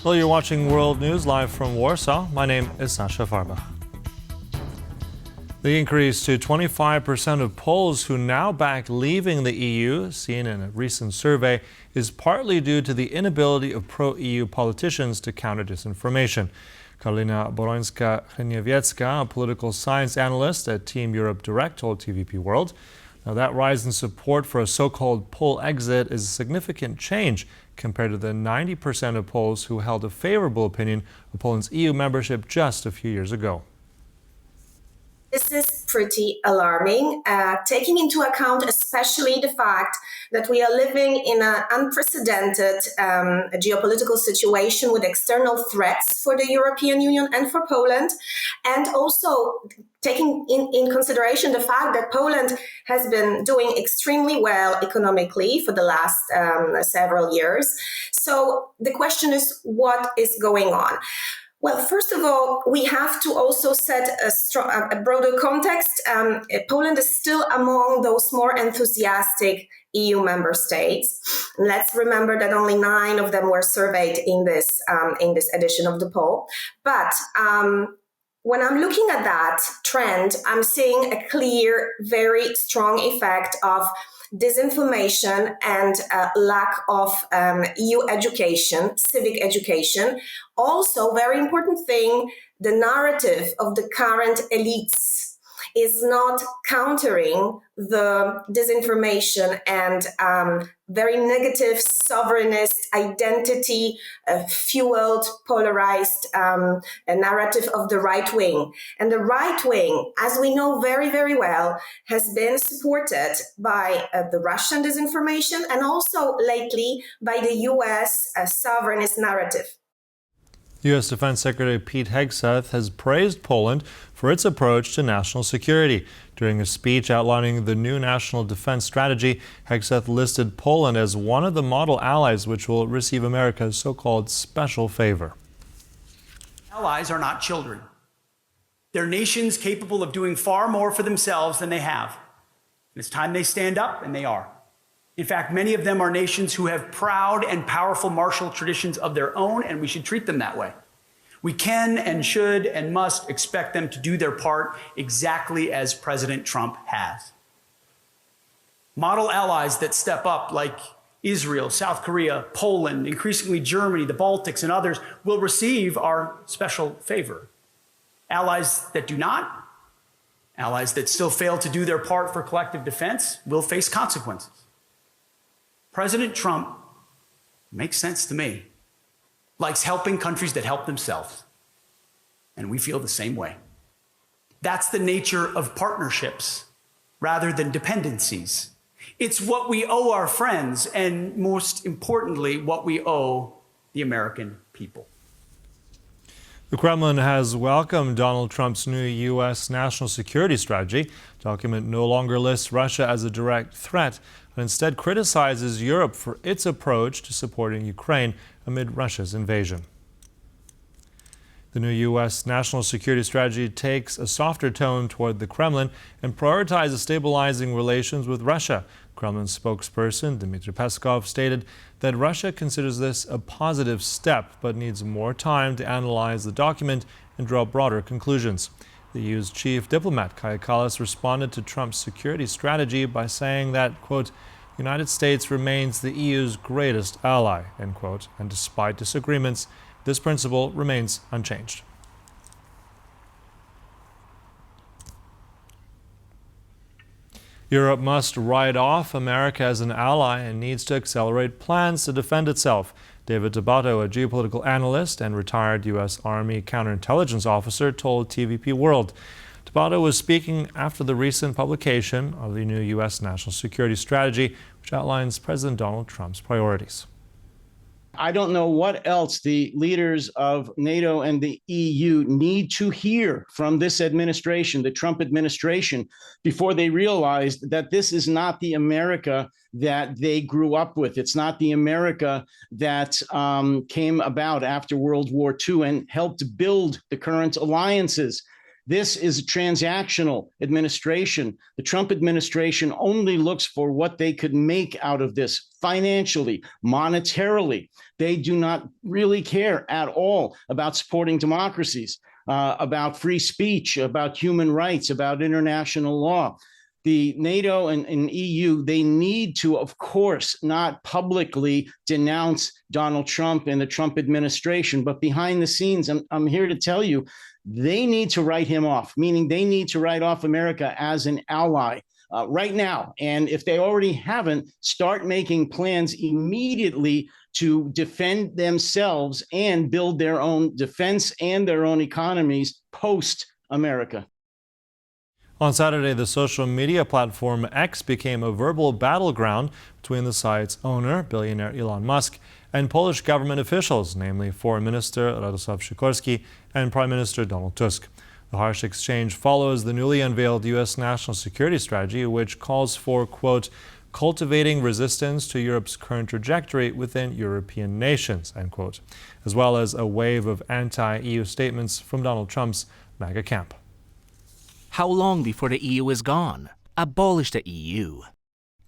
Well, you're watching World News live from Warsaw. My name is Sasha Farba. The increase to 25% of Poles who now back leaving the EU, seen in a recent survey, is partly due to the inability of pro-EU politicians to counter disinformation. Karolina Borońska-Hryniewiecka, a political science analyst at Team Europe Direct, told TVP World. Now, that rise in support for a so-called Pole exit is a significant change compared to the 90% of Poles who held a favorable opinion of Poland's EU membership just a few years ago. This is pretty alarming, taking into account especially the fact that we are living in an unprecedented geopolitical situation with external threats for the European Union and for Poland, and also taking in consideration the fact that Poland has been doing extremely well economically for the last several years. So the question is, what is going on? Well, first of all, we have to also set a broader context. Poland is still among those more enthusiastic EU member states. Let's remember that only 9 of them were surveyed in this edition of the poll. But when I'm looking at that trend, I'm seeing a clear, very strong effect of disinformation and lack of EU education, civic education. Also, very important thing, the narrative of the current elites is not countering the disinformation and very negative sovereignist identity fueled, polarized narrative of the right wing. And the right wing, as we know very, very well, has been supported by the Russian disinformation and also lately by the US sovereignist narrative. U.S. Defense Secretary Pete Hegseth has praised Poland for its approach to national security. During a speech outlining the new national defense strategy, Hegseth listed Poland as one of the model allies which will receive America's so-called special favor. Allies are not children. They're nations capable of doing far more for themselves than they have. It's time they stand up, and they are. In fact, many of them are nations who have proud and powerful martial traditions of their own, and we should treat them that way. We can and should and must expect them to do their part exactly as President Trump has. Model allies that step up, like Israel, South Korea, Poland, increasingly Germany, the Baltics, and others, will receive our special favor. Allies that do not, allies that still fail to do their part for collective defense, will face consequences. President Trump, makes sense to me, likes helping countries that help themselves. And we feel the same way. That's the nature of partnerships rather than dependencies. It's what we owe our friends, and most importantly, what we owe the American people. The Kremlin has welcomed Donald Trump's new U.S. national security strategy. The document no longer lists Russia as a direct threat, but instead criticizes Europe for its approach to supporting Ukraine amid Russia's invasion. The new U.S. national security strategy takes a softer tone toward the Kremlin and prioritizes stabilizing relations with Russia. Kremlin spokesperson Dmitry Peskov stated that Russia considers this a positive step, but needs more time to analyze the document and draw broader conclusions. The EU's chief diplomat, Kaja Kallas, responded to Trump's security strategy by saying that, quote, "The United States remains the EU's greatest ally," end quote, and despite disagreements, this principle remains unchanged. Europe must write off America as an ally and needs to accelerate plans to defend itself. David Tabato, a geopolitical analyst and retired U.S. Army counterintelligence officer, told TVP World. Tabato was speaking after the recent publication of the new U.S. national security strategy, which outlines President Donald Trump's priorities. I don't know what else the leaders of NATO and the EU need to hear from this administration, the Trump administration, before they realize that this is not the America that they grew up with. It's not the America that came about after World War II and helped build the current alliances. This is a transactional administration. The Trump administration only looks for what they could make out of this financially, monetarily. They do not really care at all about supporting democracies, about free speech, about human rights, about international law. The NATO and EU, they need to, of course, not publicly denounce Donald Trump and the Trump administration, but behind the scenes, I'm here to tell you, they need to write him off, meaning they need to write off America as an ally right now. And if they already haven't, start making plans immediately to defend themselves and build their own defense and their own economies post-America. On Saturday, the social media platform X became a verbal battleground between the site's owner, billionaire Elon Musk, and Polish government officials, namely Foreign Minister Radosław Sikorski and Prime Minister Donald Tusk. The harsh exchange follows the newly unveiled U.S. national security strategy, which calls for, quote, cultivating resistance to Europe's current trajectory within European nations, end quote, as well as a wave of anti-EU statements from Donald Trump's MAGA camp. How long before the EU is gone? Abolish the EU.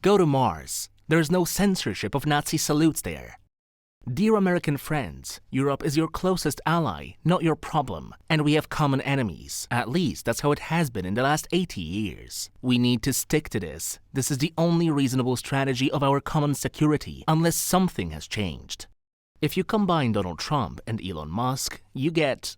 Go to Mars. There is no censorship of Nazi salutes there. Dear American friends, Europe is your closest ally, not your problem, and we have common enemies. At least that's how it has been in the last 80 years. We need to stick to this. This is the only reasonable strategy of our common security, unless something has changed. If you combine Donald Trump and Elon Musk, you get...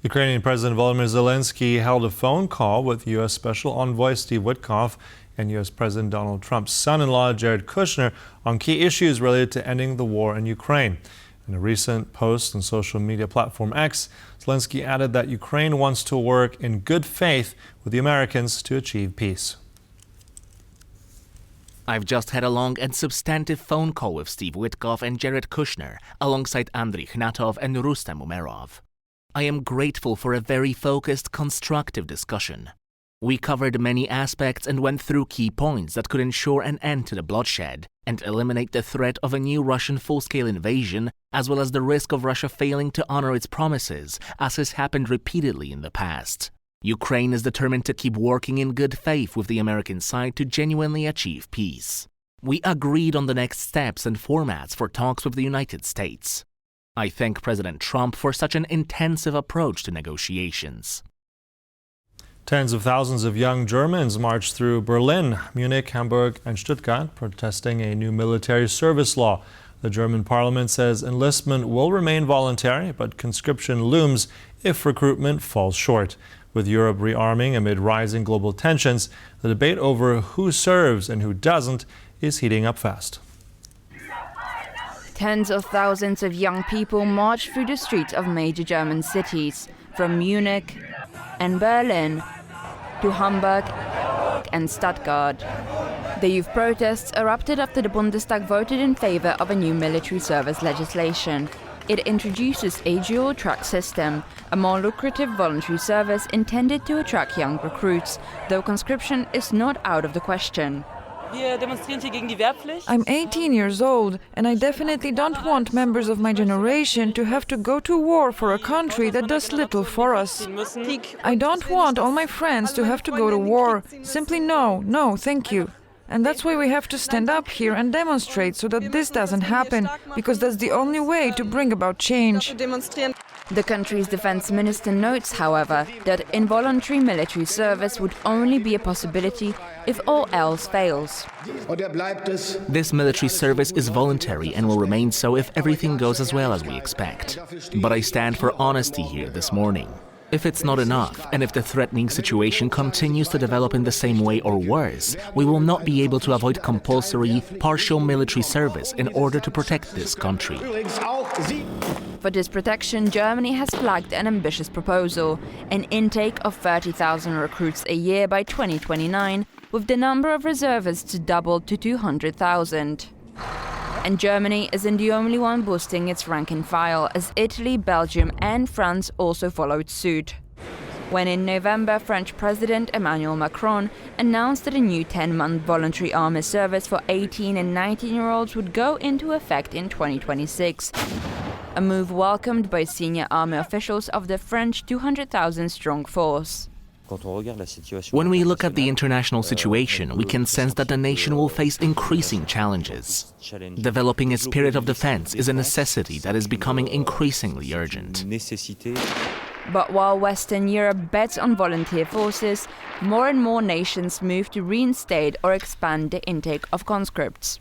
Ukrainian President Volodymyr Zelensky held a phone call with U.S. Special Envoy Steve Witkoff and U.S. President Donald Trump's son-in-law Jared Kushner on key issues related to ending the war in Ukraine. In a recent post on social media platform X, Zelensky added that Ukraine wants to work in good faith with the Americans to achieve peace. I've just had a long and substantive phone call with Steve Witkoff and Jared Kushner, alongside Andriy Khnatov and Rustem Umerov. I am grateful for a very focused, constructive discussion. We covered many aspects and went through key points that could ensure an end to the bloodshed and eliminate the threat of a new Russian full-scale invasion, as well as the risk of Russia failing to honor its promises, as has happened repeatedly in the past. Ukraine is determined to keep working in good faith with the American side to genuinely achieve peace. We agreed on the next steps and formats for talks with the United States. I thank President Trump for such an intensive approach to negotiations. Tens of thousands of young Germans marched through Berlin, Munich, Hamburg, and Stuttgart, protesting a new military service law. The German parliament says enlistment will remain voluntary, but conscription looms if recruitment falls short. With Europe rearming amid rising global tensions, the debate over who serves and who doesn't is heating up fast. Tens of thousands of young people marched through the streets of major German cities, from Munich and Berlin to Hamburg and Stuttgart. The youth protests erupted after the Bundestag voted in favor of a new military service legislation. It introduces a dual-track system, a more lucrative voluntary service intended to attract young recruits, though conscription is not out of the question. I'm 18 years old, and I definitely don't want members of my generation to have to go to war for a country that does little for us. I don't want all my friends to have to go to war. Simply no, thank you. And that's why we have to stand up here and demonstrate so that this doesn't happen, because that's the only way to bring about change. The country's defense minister notes, however, that involuntary military service would only be a possibility if all else fails. This military service is voluntary and will remain so if everything goes as well as we expect. But I stand for honesty here this morning. If it's not enough, and if the threatening situation continues to develop in the same way or worse, we will not be able to avoid compulsory, partial military service in order to protect this country. For this protection, Germany has flagged an ambitious proposal, an intake of 30,000 recruits a year by 2029, with the number of reservists to double to 200,000. And Germany isn't the only one boosting its rank and file, as Italy, Belgium and France also followed suit. When in November, French President Emmanuel Macron announced that a new 10-month voluntary army service for 18 and 19-year-olds would go into effect in 2026. a move welcomed by senior army officials of the French 200,000-strong force. When we look at the international situation, we can sense that the nation will face increasing challenges. Developing a spirit of defense is a necessity that is becoming increasingly urgent. But while Western Europe bets on volunteer forces, more and more nations move to reinstate or expand the intake of conscripts.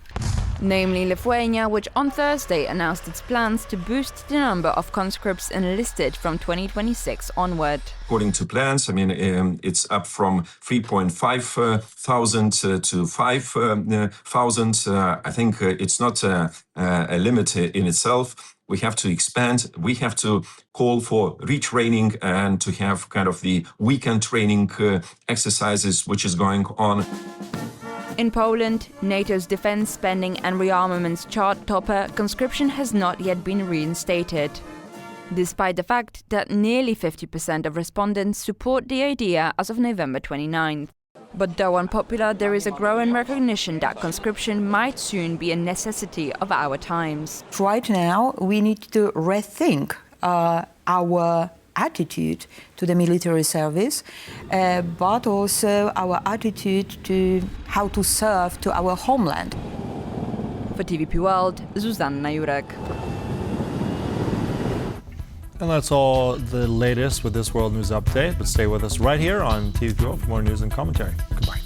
Namely Lithuania, which on Thursday announced its plans to boost the number of conscripts enlisted from 2026 onward. According to plans, it's up from 3,500 to 5,000. I think it's not a limit in itself. We have to expand. We have to call for retraining and to have kind of the weekend training exercises which is going on. In Poland, NATO's defense spending and rearmaments chart topper, conscription has not yet been reinstated, despite the fact that nearly 50% of respondents support the idea as of November 29th. But though unpopular, there is a growing recognition that conscription might soon be a necessity of our times. Right now, we need to rethink our attitude to the military service, but also our attitude to how to serve to our homeland. For TVP World, Zuzanna Jurek. And that's all the latest with this World News Update. But stay with us right here on TVP World for more news and commentary. Goodbye.